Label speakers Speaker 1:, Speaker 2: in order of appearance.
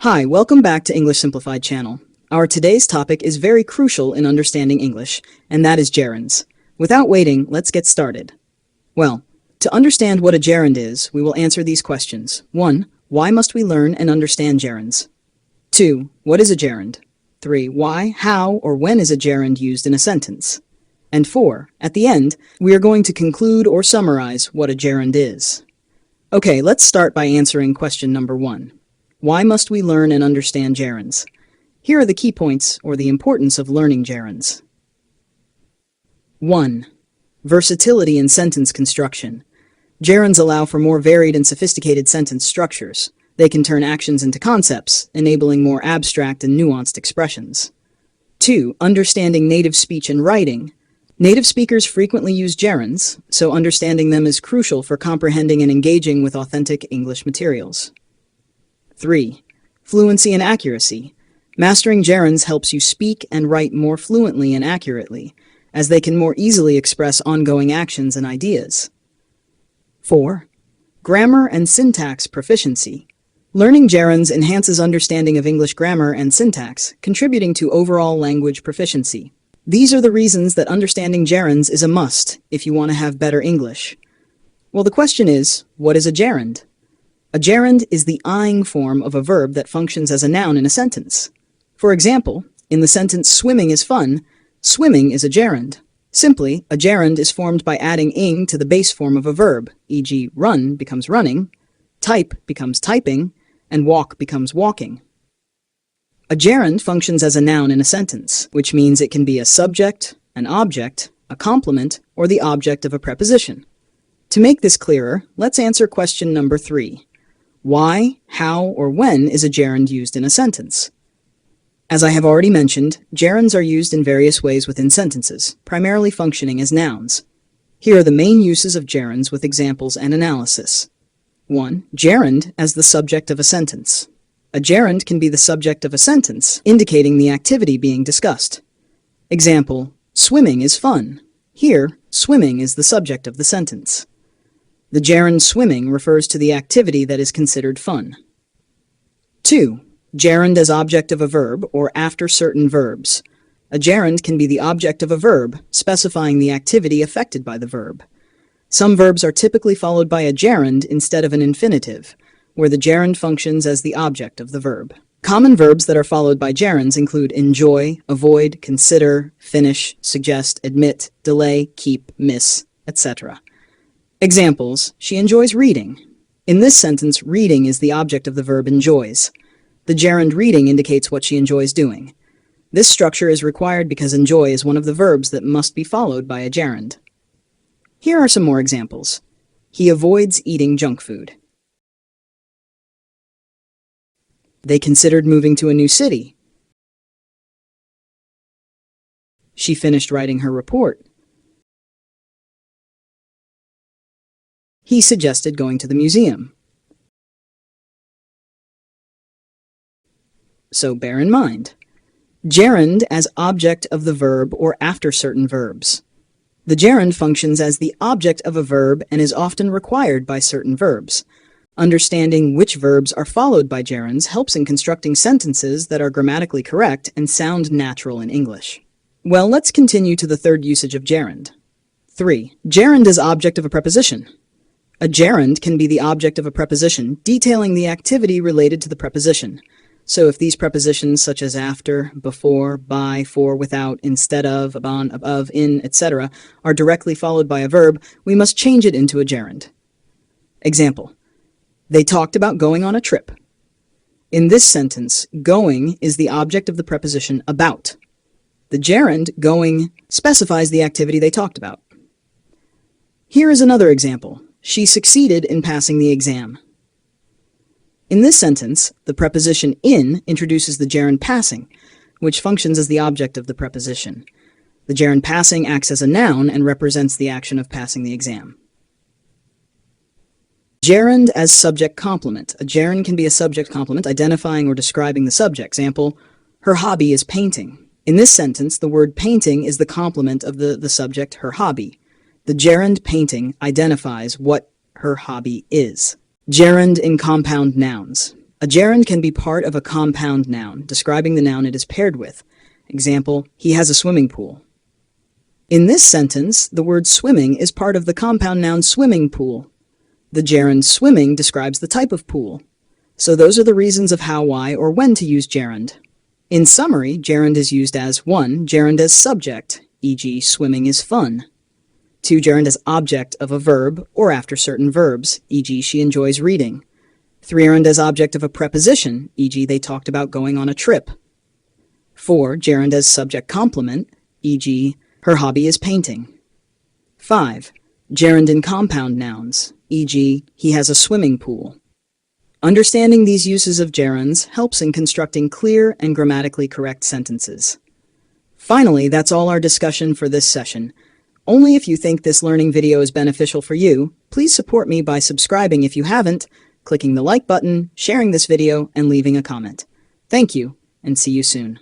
Speaker 1: Hi, welcome back to English Simplified channel. Our today's topic is very crucial in understanding English, and that is gerunds. Without waiting, let's get started. Well, to understand what a gerund is, we will answer these questions. 1. Why must we learn and understand gerunds? 2. What is a gerund? 3. Why, how, or when is a gerund used in a sentence? And 4. At the end, we are going to conclude or summarize what a gerund is. Okay, let's start by answering question number 1. Why must we learn and understand gerunds? Here are the key points, or the importance of learning gerunds. 1. Versatility in sentence construction. Gerunds allow for more varied and sophisticated sentence structures. They can turn actions into concepts, enabling more abstract and nuanced expressions. 2. Understanding native speech and writing. Native speakers frequently use gerunds, so understanding them is crucial for comprehending and engaging with authentic English materials. 3. Fluency and accuracy. Mastering gerunds helps you speak and write more fluently and accurately, as they can more easily express ongoing actions and ideas. 4. Grammar and syntax proficiency. Learning gerunds enhances understanding of English grammar and syntax, contributing to overall language proficiency. These are the reasons that understanding gerunds is a must if you want to have better English. Well, the question is, what is a gerund? A gerund is the ing form of a verb that functions as a noun in a sentence. For example, in the sentence swimming is fun, swimming is a gerund. Simply, a gerund is formed by adding ing to the base form of a verb, e.g. run becomes running, type becomes typing, and walk becomes walking. A gerund functions as a noun in a sentence, which means it can be a subject, an object, a complement, or the object of a preposition. To make this clearer, let's answer question number 3. Why, how, or when is a gerund used in a sentence? As I have already mentioned, gerunds are used in various ways within sentences, primarily functioning as nouns. Here are the main uses of gerunds with examples and analysis. 1. Gerund as the subject of a sentence. A gerund can be the subject of a sentence, indicating the activity being discussed. Example, swimming is fun. Here, swimming is the subject of the sentence. The gerund swimming refers to the activity that is considered fun. 2. Gerund as object of a verb or after certain verbs. A gerund can be the object of a verb, specifying the activity affected by the verb. Some verbs are typically followed by a gerund instead of an infinitive, where the gerund functions as the object of the verb. Common verbs that are followed by gerunds include enjoy, avoid, consider, finish, suggest, admit, delay, keep, miss, etc. Examples, she enjoys reading. In this sentence, reading is the object of the verb enjoys. The gerund reading indicates what she enjoys doing. This structure is required because enjoy is one of the verbs that must be followed by a gerund. Here are some more examples. He avoids eating junk food. They considered moving to a new city. She finished writing her report. He suggested going to the museum. So bear in mind, gerund as object of the verb or after certain verbs. The gerund functions as the object of a verb and is often required by certain verbs. Understanding which verbs are followed by gerunds helps in constructing sentences that are grammatically correct and sound natural in English. Well, let's continue to the third usage of gerund. 3. Gerund as object of a preposition. A gerund can be the object of a preposition detailing the activity related to the preposition. So if these prepositions such as after, before, by, for, without, instead of, upon, above, in, etc. are directly followed by a verb, we must change it into a gerund. Example, they talked about going on a trip. In this sentence, going is the object of the preposition about. The gerund, going, specifies the activity they talked about. Here is another example. She succeeded in passing the exam. In this sentence, the preposition in introduces the gerund passing, which functions as the object of the preposition. The gerund passing acts as a noun and represents the action of passing the exam. Gerund as subject complement. A gerund can be a subject complement identifying or describing the subject. Example, her hobby is painting. In this sentence, the word painting is the complement of the subject, her hobby. The gerund painting identifies what her hobby is. Gerund in compound nouns. A gerund can be part of a compound noun, describing the noun it is paired with. Example, he has a swimming pool. In this sentence, the word swimming is part of the compound noun swimming pool. The gerund swimming describes the type of pool. So those are the reasons of how, why, or when to use gerund. In summary, gerund is used as 1. Gerund as subject, e.g. swimming is fun. 2. Gerund as object of a verb or after certain verbs, e.g. she enjoys reading. 3. Gerund as object of a preposition, e.g. they talked about going on a trip. 4. Gerund as subject complement, e.g. her hobby is painting. 5. Gerund in compound nouns, e.g. he has a swimming pool. Understanding these uses of gerunds helps in constructing clear and grammatically correct sentences. Finally, that's all our discussion for this session. Only if you think this learning video is beneficial for you, please support me by subscribing if you haven't, clicking the like button, sharing this video, and leaving a comment. Thank you, and see you soon.